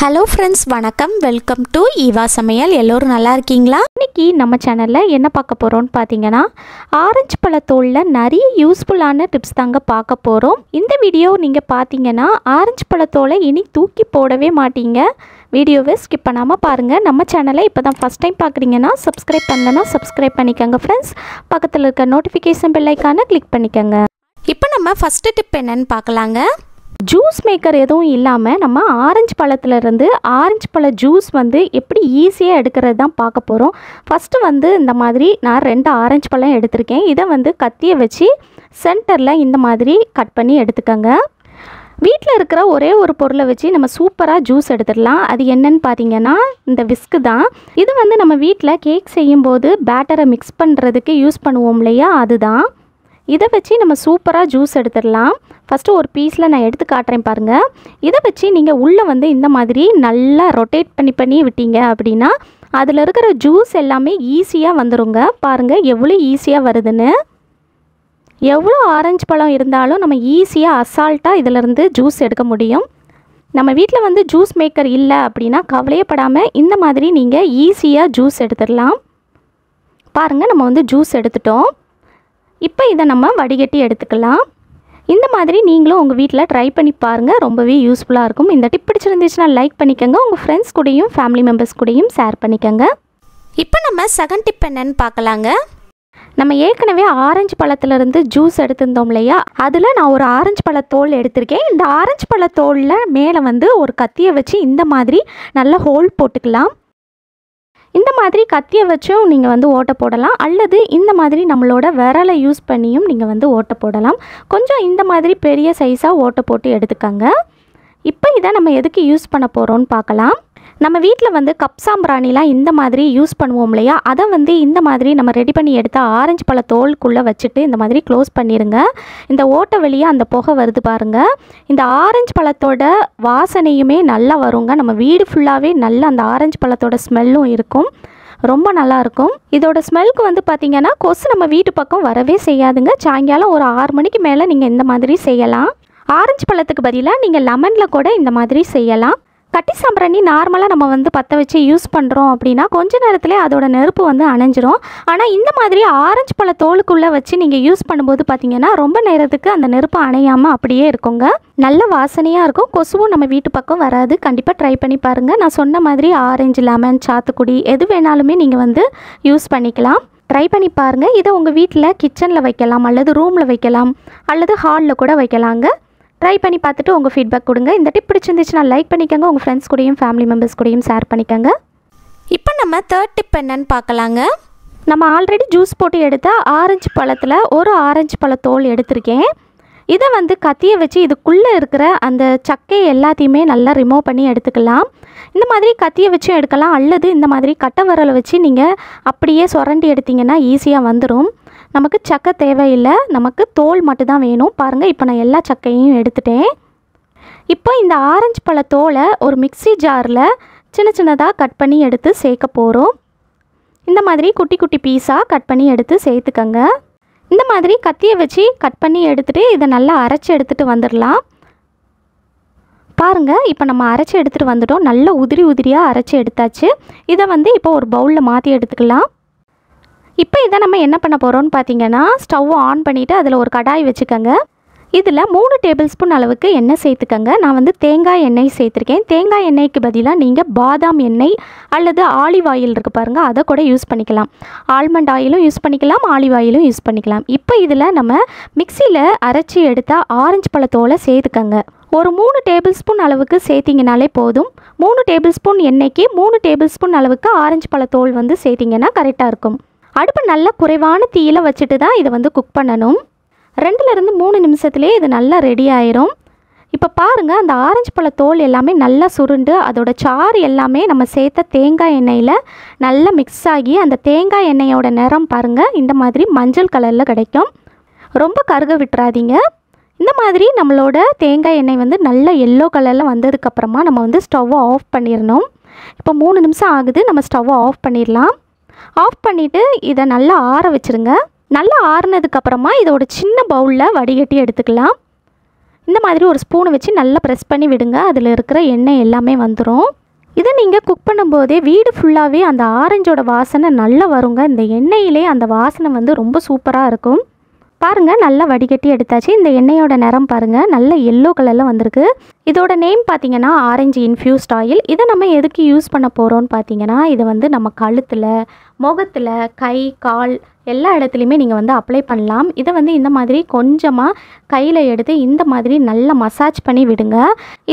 Hello friends, வணக்கம். Welcome to Eva சமையல். எல்லோரும் நல்லா இருக்கீங்களா? இன்றைக்கி நம்ம சேனலில் என்ன பார்க்க போகிறோம்னு பார்த்தீங்கன்னா, ஆரஞ்சு பழத்தோலில் நிறைய யூஸ்ஃபுல்லான டிப்ஸ் தாங்க பார்க்க போகிறோம். இந்த வீடியோ நீங்கள் பார்த்தீங்கன்னா ஆரஞ்சு பழத்தோலை இனி தூக்கி போடவே மாட்டீங்க. வீடியோவை ஸ்கிப் பண்ணாமல் பாருங்கள். நம்ம சேனலை இப்போ தான் ஃபஸ்ட் டைம் பார்க்குறீங்கன்னா சப்ஸ்கிரைப் பண்ணலன்னா சப்ஸ்கிரைப் பண்ணிக்கோங்க ஃப்ரெண்ட்ஸ். பக்கத்தில் இருக்க நோட்டிஃபிகேஷன் பெல் ஐக்கானை கிளிக் பண்ணிக்கோங்க. இப்போ நம்ம ஃபஸ்ட்டு டிப் என்னன்னு பார்க்கலாங்க. ஜூஸ் மேக்கர் எதுவும் இல்லாமல் நம்ம ஆரஞ்சு பழத்துலேருந்து ஆரஞ்சு பழ ஜூஸ் எப்படி ஈஸியாக எடுக்கிறது தான் பார்க்க போகிறோம். ஃபஸ்ட்டு இந்த மாதிரி நான் 2 ஆரஞ்சு பழம் எடுத்திருக்கேன். இதை கத்தியை வச்சு சென்டரில் இந்த மாதிரி கட் பண்ணி எடுத்துக்கோங்க. வீட்டில் இருக்கிற ஒரே ஒரு பொருளை வச்சு நம்ம சூப்பராக ஜூஸ் எடுத்துடலாம். அது என்னன்னு பார்த்தீங்கன்னா இந்த விஸ்கு தான். இது நம்ம வீட்டில் கேக் செய்யும்போது பேட்டரை மிக்ஸ் பண்ணுறதுக்கு யூஸ் பண்ணுவோம் இல்லையா, அதுதான். இதை வச்சு நம்ம சூப்பராக ஜூஸ் எடுத்துடலாம். ஃபஸ்ட்டு ஒரு பீஸில் நான் எடுத்து காட்டுறேன் பாருங்கள். இதை வச்சு நீங்கள் உள்ளே இந்த மாதிரி நல்லா ரொட்டேட் பண்ணி விட்டீங்க அப்படின்னா அதில் இருக்கிற ஜூஸ் எல்லாமே ஈஸியாக வந்துடுங்க. பாருங்கள் எவ்வளோ ஈஸியாக வருதுன்னு. எவ்வளோ ஆரஞ்சு பழம் இருந்தாலும் நம்ம ஈஸியாக அசால்ட்டாக இதிலேருந்து ஜூஸ் எடுக்க முடியும். நம்ம வீட்டில் ஜூஸ் மேக்கர் இல்லை அப்படின்னா கவலையப்படாமல் இந்த மாதிரி நீங்கள் ஈஸியாக ஜூஸ் எடுத்துடலாம். பாருங்கள், நம்ம ஜூஸ் எடுத்துட்டோம். இப்போ இதை நம்ம வடிகட்டி எடுத்துக்கலாம். இந்த மாதிரி நீங்களும் உங்கள் வீட்டில் ட்ரை பண்ணி பாருங்கள். ரொம்பவே யூஸ்ஃபுல்லாக இருக்கும். இந்த டிப் பிடிச்சிருந்துச்சுன்னா லைக் பண்ணிக்கோங்க. உங்கள் ஃப்ரெண்ட்ஸ் கூடயும் ஃபேமிலி மெம்பர்ஸ் கூடயும் ஷேர் பண்ணிக்கோங்க. இப்போ நம்ம செகண்ட் டிப் என்னன்னு பார்க்கலாங்க. நம்ம ஏற்கனவே ஆரஞ்சு பழத்துலேருந்து ஜூஸ் எடுத்திருந்தோம் இல்லையா, அதில் நான் ஒரு ஆரஞ்சு பழத்தோல் எடுத்திருக்கேன். இந்த ஆரஞ்சு பழத்தோலில் மேலே ஒரு கத்தியை வச்சு இந்த மாதிரி நல்லா ஹோல் போட்டுக்கலாம். இந்த மாதிரி கத்தியை வச்சும் நீங்கள் ஓட்டை போடலாம், அல்லது இந்த மாதிரி நம்மளோட விரலை யூஸ் பண்ணியும் நீங்கள் ஓட்டை போடலாம். கொஞ்சம் இந்த மாதிரி பெரிய சைஸாக ஓட்டை போட்டு எடுத்துக்கோங்க. இப்போ இதை நம்ம எதுக்கு யூஸ் பண்ண போகிறோன்னு பார்க்கலாம். நம்ம வீட்டில் கப் சாம்பிராணிலாம் இந்த மாதிரி யூஸ் பண்ணுவோம் இல்லையா, அதை இந்த மாதிரி நம்ம ரெடி பண்ணி எடுத்த ஆரஞ்சு பழ தோலுக்குள்ளே வச்சுட்டு இந்த மாதிரி க்ளோஸ் பண்ணிடுங்க. இந்த ஓட்டை வழியாக அந்த புகை வருது பாருங்கள். இந்த ஆரஞ்சு பழத்தோட வாசனையுமே நல்லா வருங்க. நம்ம வீடு ஃபுல்லாகவே நல்லா அந்த ஆரஞ்சு பழத்தோட ஸ்மெல்லும் இருக்கும். ரொம்ப நல்லாயிருக்கும். இதோட ஸ்மெல்க்கு பார்த்திங்கன்னா கொசு நம்ம வீட்டு பக்கம் வரவே செய்யாதுங்க. சாயங்காலம் ஒரு 6 மணிக்கு மேலே நீங்கள் இந்த மாதிரி செய்யலாம். ஆரஞ்சு பழத்துக்கு பதிலாக நீங்கள் லெமனில் கூட இந்த மாதிரி செய்யலாம். கட்டி சாம்பிராணி நார்மலாக நம்ம பற்ற வச்சு யூஸ் பண்ணுறோம் அப்படின்னா கொஞ்ச நேரத்தில் அதோட நெருப்பு அணைஞ்சிரும். ஆனால் இந்த மாதிரி ஆரஞ்சு பழ தோலுக்குள்ளே வச்சு நீங்கள் யூஸ் பண்ணும்போது பார்த்திங்கன்னா ரொம்ப நேரத்துக்கு அந்த நெருப்பு அணையாமல் அப்படியே இருக்குங்க. நல்ல வாசனையாக இருக்கும். கொசுவும் நம்ம வீட்டு பக்கம் வராது. கண்டிப்பாக ட்ரை பண்ணி பாருங்கள். நான் சொன்ன மாதிரி ஆரஞ்சு, லெமன், சாத்துக்குடி எது வேணாலுமே நீங்கள் யூஸ் பண்ணிக்கலாம். ட்ரை பண்ணி பாருங்கள். இதை உங்கள் வீட்டில் கிச்சனில் வைக்கலாம், அல்லது ரூமில் வைக்கலாம், அல்லது ஹாலில் கூட வைக்கலாங்க. ட்ரை பண்ணி பார்த்துட்டு உங்கள் ஃபீட்பேக் கொடுங்க. இந்த டிப் பிடிச்சிருந்துச்சுன்னா லைக் பண்ணிக்கோங்க. உங்கள் ஃப்ரெண்ட்ஸ் கூடயும் ஃபேமிலி மெம்பர்ஸ் கூடயும் ஷேர் பண்ணிக்கோங்க. இப்போ நம்ம தேர்ட் டிப் என்னன்னு பார்க்கலாங்க. நம்ம ஆல்ரெடி ஜூஸ் போட்டு எடுத்த ஆரஞ்சு பழத்தில் ஒரு ஆரஞ்சு பழ தோல் எடுத்திருக்கேன். இதை கத்தியை வச்சு இதுக்குள்ளே இருக்கிற அந்த சக்கை எல்லாத்தையுமே நல்லா ரிமூவ் பண்ணி எடுத்துக்கலாம். இந்த மாதிரி கத்தியை வச்சும் எடுக்கலாம், அல்லது இந்த மாதிரி கட்டை விரலை வச்சு நீங்கள் அப்படியே சுரண்டி எடுத்திங்கன்னா ஈஸியாக வந்துடும். நமக்கு சக்கை தேவையில்லை, நமக்கு தோல் மட்டும்தான் வேணும். பாருங்கள், இப்போ நான் எல்லா சக்கையும் எடுத்துட்டேன். இப்போ இந்த ஆரஞ்சு பழ தோலை ஒரு மிக்ஸி ஜாரில் சின்னதாக கட் பண்ணி எடுத்து சேர்க்க போகிறோம். இந்த மாதிரி குட்டி குட்டி பீஸாக கட் பண்ணி எடுத்து சேர்த்துக்கங்க. இந்த மாதிரி கத்தியை வச்சு கட் பண்ணி எடுத்துகிட்டு இதை நல்லா அரைச்சி எடுத்துகிட்டு வந்துடலாம். பாருங்கள், இப்போ நம்ம அரைச்சி எடுத்துகிட்டு வந்துட்டோம். நல்லா உதிரியாக அரைச்சி எடுத்தாச்சு. இதை இப்போ ஒரு பவுலில் மாற்றி எடுத்துக்கலாம். இப்போ இதை நம்ம என்ன பண்ண போகிறோம்னு பார்த்தீங்கன்னா, ஸ்டவ்வை ஆன் பண்ணிவிட்டு அதில் ஒரு கடாய் வச்சுக்கோங்க. இதில் 3 டேபிள் ஸ்பூன் அளவுக்கு எண்ணெய் சேர்த்துக்கங்க. நான் தேங்காய் எண்ணெய் சேர்த்துருக்கேன். தேங்காய் எண்ணெய்க்கு பதிலாக நீங்கள் பாதாம் எண்ணெய் அல்லது ஆலிவ் ஆயில் இருக்குது பாருங்கள், அதை கூட யூஸ் பண்ணிக்கலாம். ஆல்மண்ட் ஆயிலும் யூஸ் பண்ணிக்கலாம், ஆலிவ் ஆயிலும் யூஸ் பண்ணிக்கலாம். இப்போ இதில் நம்ம மிக்சியில் அரைச்சி எடுத்த ஆரஞ்சு பழத்தோலை சேர்த்துக்கங்க. ஒரு 3 டேபிள் ஸ்பூன் அளவுக்கு சேர்த்திங்கனாலே போதும். 3 டேபிள் ஸ்பூன் எண்ணெய்க்கு 3 டேபிள் ஸ்பூன் அளவுக்கு ஆரஞ்சு பழத்தோல் சேர்த்திங்கன்னா கரெக்டாக இருக்கும். அடுப்பு நல்லா குறைவான தீயில வச்சுட்டு தான் இதை குக் பண்ணணும். 2லேருந்து 3 நிமிஷத்துலேயே இது நல்லா ரெடி ஆயிரும். இப்போ பாருங்கள், அந்த ஆரஞ்சு பழ தோல் எல்லாமே நல்லா சுருண்டு அதோட சாறு எல்லாமே நம்ம சேர்த்த தேங்காய் எண்ணெயில் நல்லா மிக்ஸ் ஆகி அந்த தேங்காய் எண்ணெயோட நிறம் பாருங்கள் இந்த மாதிரி மஞ்சள் கலரில் கிடைக்கும். ரொம்ப கருக விட்டுறாதீங்க. இந்த மாதிரி நம்மளோட தேங்காய் எண்ணெய் நல்லா எல்லோ கலரில் வந்ததுக்கப்புறமா நம்ம ஸ்டவ்வை ஆஃப் பண்ணிடணும். இப்போ 3 நிமிஷம் ஆகுது. நம்ம ஸ்டவ்வை ஆஃப் பண்ணிடலாம். ஆஃப் பண்ணிவிட்டு இதை நல்லா ஆற வச்சுருங்க. நல்லா ஆறுனதுக்கப்புறமா இதோட சின்ன பவுலில் வடிகட்டி எடுத்துக்கலாம். இந்த மாதிரி ஒரு ஸ்பூனை வச்சு நல்லா ப்ரெஸ் பண்ணி விடுங்க. அதில் இருக்கிற எண்ணெய் எல்லாமே வந்துடும். இதை நீங்கள் குக் பண்ணும்போதே வீடு ஃபுல்லாகவே அந்த ஆரஞ்சோட வாசனை நல்லா வருங்க. இந்த எண்ணெயிலே அந்த வாசனை வந்து ரொம்ப சூப்பராக இருக்கும். பாருங்கள், நல்லா வடிகட்டி எடுத்தாச்சு. இந்த எண்ணெயோட நிறம் பாருங்கள், நல்ல எல்லோ கலரில் வந்திருக்கு. இதோட நேம் பார்த்தீங்கன்னா ஆரஞ்சு இன்ஃப்யூஸ்ட் ஆயில். இதை நம்ம எதுக்கு யூஸ் பண்ண போகிறோன்னு பார்த்தீங்கன்னா, இதை வந்து நம்ம கழுத்தில், முகத்தில், கை, கால் எல்லா இடத்துலையுமே நீங்கள் வந்து அப்ளை பண்ணலாம். இதை வந்து இந்த மாதிரி கொஞ்சமாக கையில் எடுத்து இந்த மாதிரி நல்லா மசாஜ் பண்ணி விடுங்க.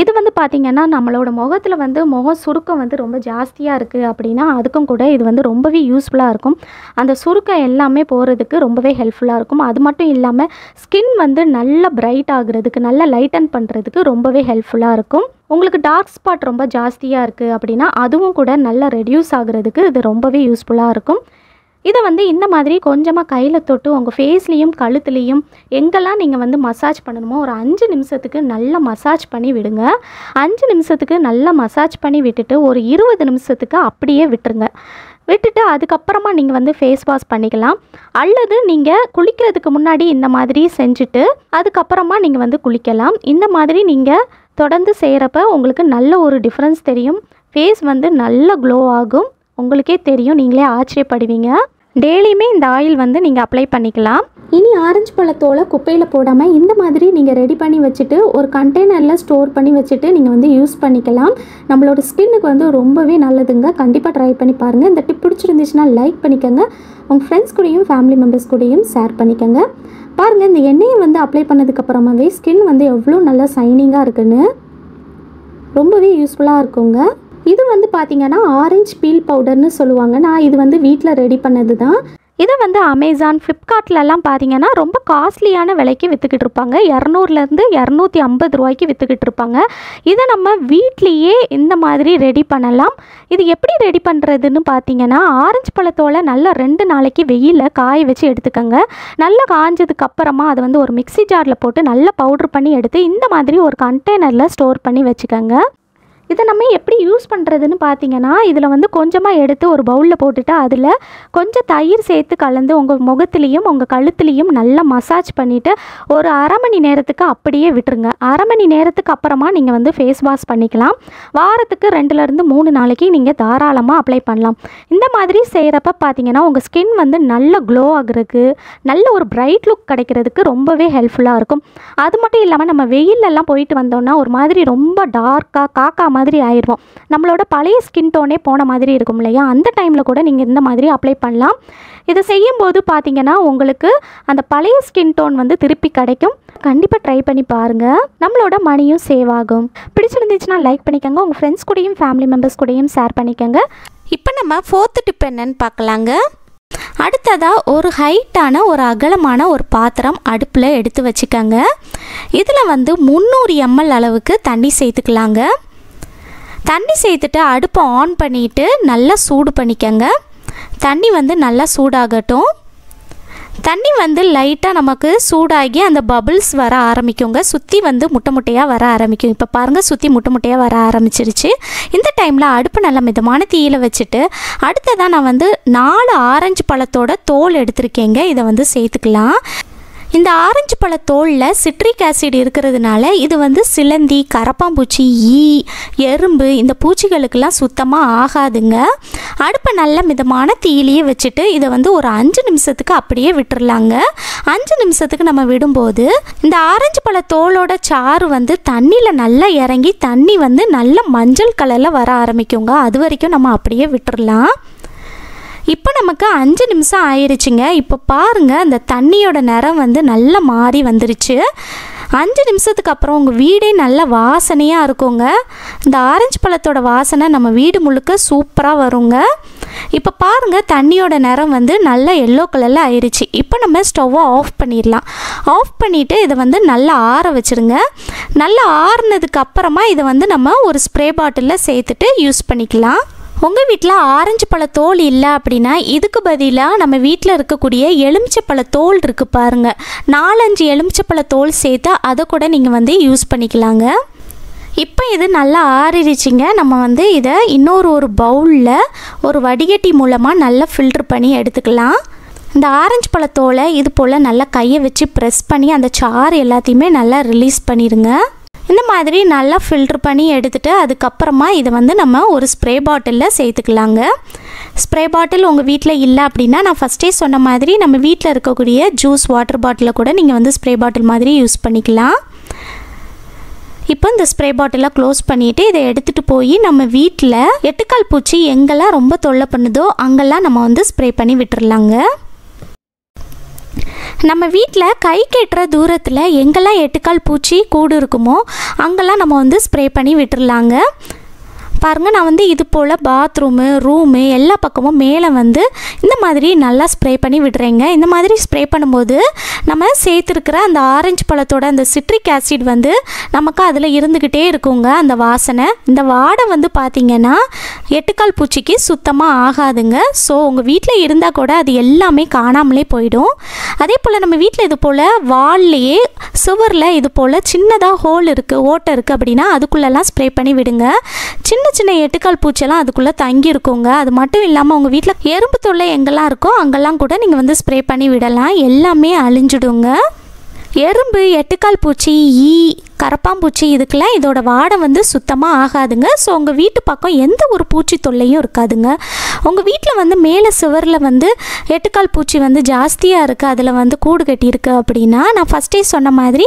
இது வந்து பார்த்திங்கன்னா நம்மளோட முகத்தில் வந்து முக சுருக்கம் வந்து ரொம்ப ஜாஸ்தியாக இருக்குது அப்படின்னா அதுக்கும் கூட இது வந்து ரொம்பவே யூஸ்ஃபுல்லாக இருக்கும். அந்த சுருக்கம் எல்லாமே போகிறதுக்கு ரொம்பவே ஹெல்ப்ஃபுல்லாக இருக்கும். அது மட்டும் இல்லாமல் ஸ்கின் வந்து நல்லா பிரைட் ஆகுறதுக்கு, நல்லா லைட்டன் பண்ணுறதுக்கு ரொம்பவே ஹெல்ப்ஃபுல்லாக இருக்கும். உங்களுக்கு டார்க் ஸ்பாட் ரொம்ப ஜாஸ்தியாக இருக்குது அப்படின்னா அதுவும் கூட நல்லா ரெடியூஸ் ஆகுறதுக்கு இது ரொம்பவே யூஸ்ஃபுல்லாக இருக்கும். இதை வந்து இந்த மாதிரி கொஞ்சமாக கையில் தொட்டு உங்கள் ஃபேஸ்லேயும் கழுத்துலேயும் எங்கெல்லாம் நீங்கள் வந்து மசாஜ் பண்ணணுமோ ஒரு 5 நிமிஷத்துக்கு நல்லா மசாஜ் பண்ணி விடுங்க. 5 நிமிஷத்துக்கு நல்லா மசாஜ் பண்ணி விட்டுட்டு ஒரு 20 நிமிஷத்துக்கு அப்படியே விட்டுருங்க. விட்டுட்டு அதுக்கப்புறமா நீங்கள் வந்து ஃபேஸ் வாஷ் பண்ணிக்கலாம். அல்லது நீங்கள் குளிக்கிறதுக்கு முன்னாடி இந்த மாதிரி செஞ்சுட்டு அதுக்கப்புறமா நீங்கள் வந்து குளிக்கலாம். இந்த மாதிரி நீங்கள் தொடர்ந்து செய்கிறப்ப உங்களுக்கு நல்ல ஒரு டிஃப்ரென்ஸ் தெரியும். ஃபேஸ் வந்து நல்ல க்ளோ ஆகும். உங்களுக்கே தெரியும், நீங்களே ஆச்சரியப்படுவீங்க. டெய்லியுமே இந்த ஆயில் வந்து நீங்கள் அப்ளை பண்ணிக்கலாம். இனி ஆரஞ்சு பழத்தோலை குப்பையில் போடாமல் இந்த மாதிரி நீங்கள் ரெடி பண்ணி வச்சுட்டு ஒரு கண்டெய்னரில் ஸ்டோர் பண்ணி வச்சுட்டு நீங்கள் வந்து யூஸ் பண்ணிக்கலாம். நம்மளோட ஸ்கின்னுக்கு வந்து ரொம்பவே நல்லதுங்க. கண்டிப்பாக ட்ரை பண்ணி பாருங்கள். இந்த டிப் பிடிச்சிருந்துச்சுன்னா லைக் பண்ணிக்கோங்க. உங்கள் ஃப்ரெண்ட்ஸ் கூடயும் ஃபேமிலி மெம்பர்ஸ் கூடயும் ஷேர் பண்ணிக்கோங்க. பாருங்கள், இந்த எண்ணெயை வந்து அப்ளை பண்ணதுக்கப்புறமாவே ஸ்கின் வந்து எவ்வளோ நல்லா ஷைனிங்காக இருக்குன்னு ரொம்பவே யூஸ்ஃபுல்லாக இருக்குங்க. இது வந்து பார்த்திங்கன்னா ஆரஞ்சு பீல் பவுடர்னு சொல்லுவாங்க. நான் இது வந்து வீட்டில் ரெடி பண்ணது தான். இதை வந்து அமேசான், ஃப்ளிப்கார்ட்லலாம் பார்த்தீங்கன்னா ரொம்ப காஸ்ட்லியான விலைக்கு விற்றுக்கிட்டு இருப்பாங்க. 200லேருந்து 250 ரூபாய்க்கு விற்றுக்கிட்டு இருப்பாங்க. இதை நம்ம வீட்லேயே இந்த மாதிரி ரெடி பண்ணலாம். இது எப்படி ரெடி பண்ணுறதுன்னு பார்த்தீங்கன்னா, ஆரஞ்சு பழத்தோலை நல்லா 2 நாளைக்கு வெயிலில் காய வச்சு எடுத்துக்கோங்க. நல்லா காஞ்சதுக்கு அப்புறமா அதை வந்து ஒரு மிக்ஸி ஜாரில் போட்டு நல்லா பவுட்ரு பண்ணி எடுத்து இந்த மாதிரி ஒரு கண்டெய்னரில் ஸ்டோர் பண்ணி வச்சுக்கோங்க. இதை நம்ம எப்படி யூஸ் பண்ணுறதுன்னு பார்த்தீங்கன்னா, இதில் வந்து கொஞ்சமாக எடுத்து ஒரு பவுலில் போட்டுட்டு அதில் கொஞ்சம் தயிர் சேர்த்து கலந்து உங்கள் முகத்துலேயும் உங்கள் கழுத்துலேயும் நல்லா மசாஜ் பண்ணிவிட்டு ஒரு அரை மணி நேரத்துக்கு அப்படியே விட்டுருங்க. அரை மணி நேரத்துக்கு அப்புறமா நீங்கள் வந்து ஃபேஸ் வாஷ் பண்ணிக்கலாம். வாரத்துக்கு 2லேருந்து 3 நாளைக்கு நீங்கள் தாராளமாக அப்ளை பண்ணலாம். இந்த மாதிரி செய்கிறப்ப பார்த்தீங்கன்னா உங்கள் ஸ்கின் வந்து நல்ல க்ளோ ஆகுறதுக்கு, நல்ல ஒரு பிரைட் லுக் கிடைக்கிறதுக்கு ரொம்பவே ஹெல்ப்ஃபுல்லாக இருக்கும். அது மட்டும் இல்லாமல் நம்ம வெயிலெல்லாம் போயிட்டு வந்தோம்னா ஒரு மாதிரி ரொம்ப டார்க்காக காக்கா மாதிரி ஆயிடுவோம். நம்மளோட பழைய ஸ்கின் டோனே போன மாதிரி இருக்கும் இல்லையா? அந்த டைமில் கூட நீங்கள் இந்த மாதிரி அப்ளை பண்ணலாம். இதை செய்யும்போது பார்த்தீங்கன்னா உங்களுக்கு அந்த பழைய ஸ்கின் டோன் வந்து திருப்பி கிடைக்கும். கண்டிப்பாக ட்ரை பண்ணி பாருங்கள். நம்மளோட மணியும் சேவ் ஆகும். பிடிச்சிருந்துச்சுன்னா லைக் பண்ணிக்கோங்க. உங்கள் ஃப்ரெண்ட்ஸ் கூடயும் ஃபேமிலி மெம்பர்ஸ் கூடயும் ஷேர் பண்ணிக்கோங்க. இப்போ நம்ம 4th டிப் என்னன்னு பார்க்கலாங்க. அடுத்ததாக ஒரு ஹைட்டான ஒரு அகலமான ஒரு பாத்திரம் அடுப்பில் எடுத்து வச்சுக்கோங்க. இதில் வந்து 300 ml அளவுக்கு தண்ணி சேர்த்துக்கலாங்க. தண்ணி சேர்த்துட்டு அடுப்பை ஆன் பண்ணிவிட்டு நல்லா சூடு பண்ணிக்கோங்க. தண்ணி வந்து நல்லா சூடாகட்டும். தண்ணி வந்து லைட்டாக நமக்கு சூடாகி அந்த பபிள்ஸ் வர ஆரம்பிக்குங்க. சுற்றி வந்து முட்டை முட்டையாக வர ஆரம்பிக்கும். இப்போ பாருங்கள், சுற்றி முட்டை முட்டையாக வர ஆரம்பிச்சிருச்சு. இந்த டைமில் அடுப்பு நல்ல மிதமான தீயில் வச்சுட்டு அடுத்ததான் நான் வந்து 4 ஆரஞ்சு பழத்தோட தோல் எடுத்திருக்கேங்க. இதை வந்து சேர்த்துக்கலாம். இந்த ஆரஞ்சு பழ தோலில் சிட்ரிக் ஆசிட் இருக்கிறதுனால இது வந்து சிலந்தி, கரப்பாம்பூச்சி, ஈ, எறும்பு இந்த பூச்சிகளுக்கெல்லாம் சுத்தமாக ஆகாதுங்க. அடுப்பை நல்ல மிதமான தீயிலேயே வச்சுட்டு இதை வந்து ஒரு 5 நிமிஷத்துக்கு அப்படியே விட்டுறலாங்க. 5 நிமிஷத்துக்கு நம்ம விடும்போது இந்த ஆரஞ்சு பழ தோலோட சாறு வந்து தண்ணியில் நல்லா இறங்கி தண்ணி வந்து நல்ல மஞ்சள் கலரில் வர ஆரம்பிக்குங்க. அது வரைக்கும் நம்ம அப்படியே விட்டுறலாம். இப்போ நமக்கு 5 நிமிஷம் ஆயிடுச்சுங்க. இப்போ பாருங்கள், அந்த தண்ணியோட நிறம் வந்து நல்லா மாறி வந்துருச்சு. 5 நிமிஷத்துக்கு அப்புறம் உங்கள் வீடே நல்ல வாசனையாக இருக்குங்க. இந்த ஆரஞ்சு பழத்தோட வாசனை நம்ம வீடு முழுக்க சூப்பராக வருங்க. இப்போ பாருங்கள், தண்ணியோட நிறம் வந்து நல்லா எல்லோ கலரில் ஆயிடுச்சு. இப்போ நம்ம ஸ்டவ்வை ஆஃப் பண்ணிடலாம். ஆஃப் பண்ணிவிட்டு இதை வந்து நல்லா ஆற வச்சுருங்க. நல்லா ஆறுனதுக்கு அப்புறமா இதை வந்து நம்ம ஒரு ஸ்ப்ரே பாட்டிலில் சேர்த்துட்டு யூஸ் பண்ணிக்கலாம். உங்கள் வீட்டில் ஆரஞ்சு பழ தோல் இல்லை அப்படின்னா இதுக்கு பதிலாக நம்ம வீட்டில் இருக்கக்கூடிய எலுமிச்சப்பழ தோல் இருக்குது பாருங்கள், 4-5 எலுமிச்சப்பழ தோல் சேர்த்து அதை கூட நீங்கள் வந்து யூஸ் பண்ணிக்கலாங்க. இப்போ இது நல்லா ஆறிடுச்சிங்க. நம்ம வந்து இதை இன்னொரு பவுலில் ஒரு வடிகட்டி மூலமாக நல்லா ஃபில்ட்ரு பண்ணி எடுத்துக்கலாம். இந்த ஆரஞ்சு பழத்தோலை இது போல் நல்லா கையை வச்சு ப்ரெஸ் பண்ணி அந்த சாறு எல்லாத்தையுமே நல்லா ரிலீஸ் பண்ணிடுங்க. இந்த மாதிரி நல்லா ஃபில்ட்ரு பண்ணி எடுத்துகிட்டு அதுக்கப்புறமா இதை வந்து நம்ம ஒரு ஸ்ப்ரே பாட்டிலில் சேர்த்துக்கலாங்க. ஸ்ப்ரே பாட்டில் உங்கள் வீட்டில் இல்லை அப்படின்னா நான் ஃபஸ்ட்டே சொன்ன மாதிரி நம்ம வீட்டில் இருக்கக்கூடிய ஜூஸ் வாட்டர் பாட்டிலை கூட நீங்கள் வந்து ஸ்ப்ரே பாட்டில் மாதிரி யூஸ் பண்ணிக்கலாம். இப்போ இந்த ஸ்ப்ரே பாட்டிலை க்ளோஸ் பண்ணிவிட்டு இதை எடுத்துகிட்டு போய் நம்ம வீட்டில் எட்டுக்கால் பூச்சி எங்கெல்லாம் ரொம்ப தொல்லை பண்ணுதோ அங்கெல்லாம் நம்ம வந்து ஸ்ப்ரே பண்ணி விட்டுறலாங்க. நம்ம வீட்டில் கை கெட்டுற தூரத்தில் எங்கெல்லாம் எட்டுக்கால் பூச்சி கூடு இருக்குமோ அங்கெல்லாம் நம்ம வந்து ஸ்ப்ரே பண்ணி விட்டுறலாங்க. பாருங்கள், நான் வந்து இது போல் பாத்ரூமு ரூமு எல்லா பக்கமும் மேலே வந்து இந்த மாதிரி நல்லா ஸ்ப்ரே பண்ணி விடுறேங்க. இந்த மாதிரி ஸ்ப்ரே பண்ணும்போது நம்ம சேர்த்துருக்கிற அந்த ஆரஞ்சு பழத்தோட அந்த சிட்ரிக் ஆசிட் வந்து நமக்கு அதில் இருந்துக்கிட்டே இருக்குங்க அந்த வாசனை. இந்த வாடை வந்து பார்த்திங்கன்னா எட்டுக்கால் பூச்சிக்கு சுத்தமாக ஆகாதுங்க. ஸோ உங்கள் வீட்டில் இருந்தால் கூட அது எல்லாமே காணாமலே போயிடும். அதே போல் நம்ம வீட்டில் இது போல் வால்லையே சுவரில் இது போல் சின்னதாக ஹோல் இருக்குது, ஓட்டை இருக்குது அப்படின்னா அதுக்குள்ளெல்லாம் ஸ்ப்ரே பண்ணி விடுங்க. சின்ன சின்ன எட்டுக்கால் பூச்செல்லாம் அதுக்குள்ளே தங்கி இருக்குங்க. அது மட்டும் இல்லாமல் உங்கள் வீட்டில் எறும்பு தொல்லை எங்கெல்லாம் இருக்கோ அங்கெல்லாம் கூட நீங்கள் வந்து ஸ்ப்ரே பண்ணி விடலாம். எல்லாமே அழிஞ்சிடுங்க. எறும்பு, எட்டுக்கால் பூச்சி, ஈ, கரப்பாம்பூச்சி இதுக்கெல்லாம் இதோட வாடை வந்து சுத்தமாக ஆகாதுங்க. ஸோ உங்கள் வீட்டு பக்கம் எந்த ஒரு பூச்சி தொல்லையும் இருக்காதுங்க. உங்கள் வீட்டில் வந்து மேலே சுவரில் வந்து எட்டுக்கால் பூச்சி வந்து ஜாஸ்தியாக இருக்குது, அதில் வந்து கூடு கட்டியிருக்கு அப்படின்னா நான் ஃபஸ்ட்டே சொன்ன மாதிரி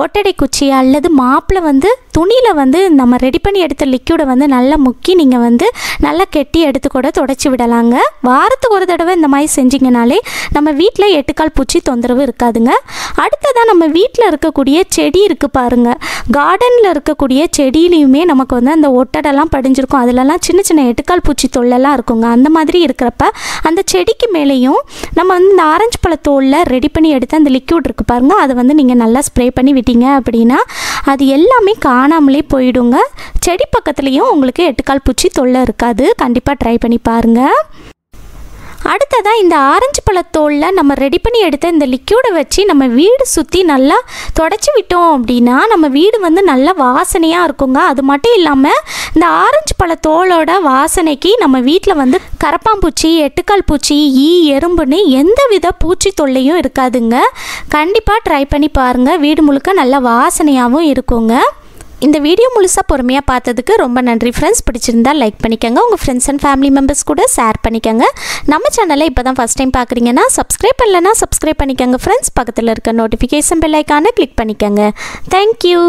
ஒட்டடை குச்சி அல்லது மாப்பில் வந்து துணியில் வந்து நம்ம ரெடி பண்ணி எடுத்த லிக்யூடை வந்து நல்லா முக்கி நீங்கள் வந்து நல்லா கெட்டி எடுத்து கூட தொடச்சி விடலாங்க. வாரத்துக்கு ஒரு தடவை இந்த மாதிரி செஞ்சிங்கனாலே நம்ம வீட்டில் எட்டுக்கால் பூச்சி தொந்தரவு இருக்காதுங்க. அடுத்ததாக நம்ம வீட்டில் இருக்கக்கூடிய செடி இருக்குது பாருங்கள், கார்டனில் இருக்கக்கூடிய செடியிலையுமே நமக்கு வந்து அந்த ஒட்டடெல்லாம் படிஞ்சிருக்கும், அதிலலாம் சின்ன சின்ன எட்டுக்கால் பூச்சி தொல்லெல்லாம் இருக்குங்க. அந்த மாதிரி இருக்கிறப்ப அந்த செடிக்கு மேலேயும் நம்ம வந்து இந்த ஆரஞ்சு பழத்தோலில் ரெடி பண்ணி எடுத்து அந்த லிக்யூட் இருக்குது பாருங்கள், அதை வந்து நீங்கள் நல்லா ஸ்ப்ரே பண்ணி விட்டீங்க அப்படின்னா அது எல்லாமே காணாமலே போயிடுங்க. செடி பக்கத்துலேயும் உங்களுக்கு எட்டுக்கால் பூச்சி தொல்லை இருக்காது. கண்டிப்பாக ட்ரை பண்ணி பாருங்கள். அடுத்ததாக இந்த ஆரஞ்சு பழத்தோலில் நம்ம ரெடி பண்ணி எடுத்த இந்த லிக்யூடை வச்சு நம்ம வீடு சுற்றி நல்லா தொடச்சி விட்டோம் அப்படின்னா நம்ம வீடு வந்து நல்லா வாசனையாக இருக்குங்க. அது மட்டும் இல்லாமல் இந்த ஆரஞ்சு பழத்தோலோட வாசனைக்கு நம்ம வீட்டில் வந்து கரப்பாம்பூச்சி, எட்டுக்கால் பூச்சி, ஈ, எறும்புன்னு எந்த வித பூச்சி தொல்லையும் இருக்காதுங்க. கண்டிப்பாக ட்ரை பண்ணி பாருங்கள். வீடு முழுக்க நல்லா வாசனையாகவும் இருக்குங்க. இந்த வீடியோ முழுசாக பொறுமையாக பார்த்ததுக்கு ரொம்ப நன்றி ஃப்ரெண்ட்ஸ். பிடிச்சிருந்தா லைக் பண்ணிக்கோங்க, உங்கள் ஃப்ரெண்ட்ஸ் அண்ட் ஃபேமிலி மெம்பர்ஸ் கூட ஷேர் பண்ணிக்கோங்க. நம்ம சேனலை இப்போ தான் ஃபஸ்ட் டைம் பார்க்குறீங்கன்னா சப்ஸ்கிரைப் பண்ணலைன்னா சப்ஸ்கிரைப் பண்ணிக்கோங்க ஃப்ரெண்ட்ஸ். பக்கத்தில் இருக்க நோட்டிஃபிகேஷன் பெல் ஐக்கானை கிளிக் பண்ணிக்கோங்க. தேங்க்யூ.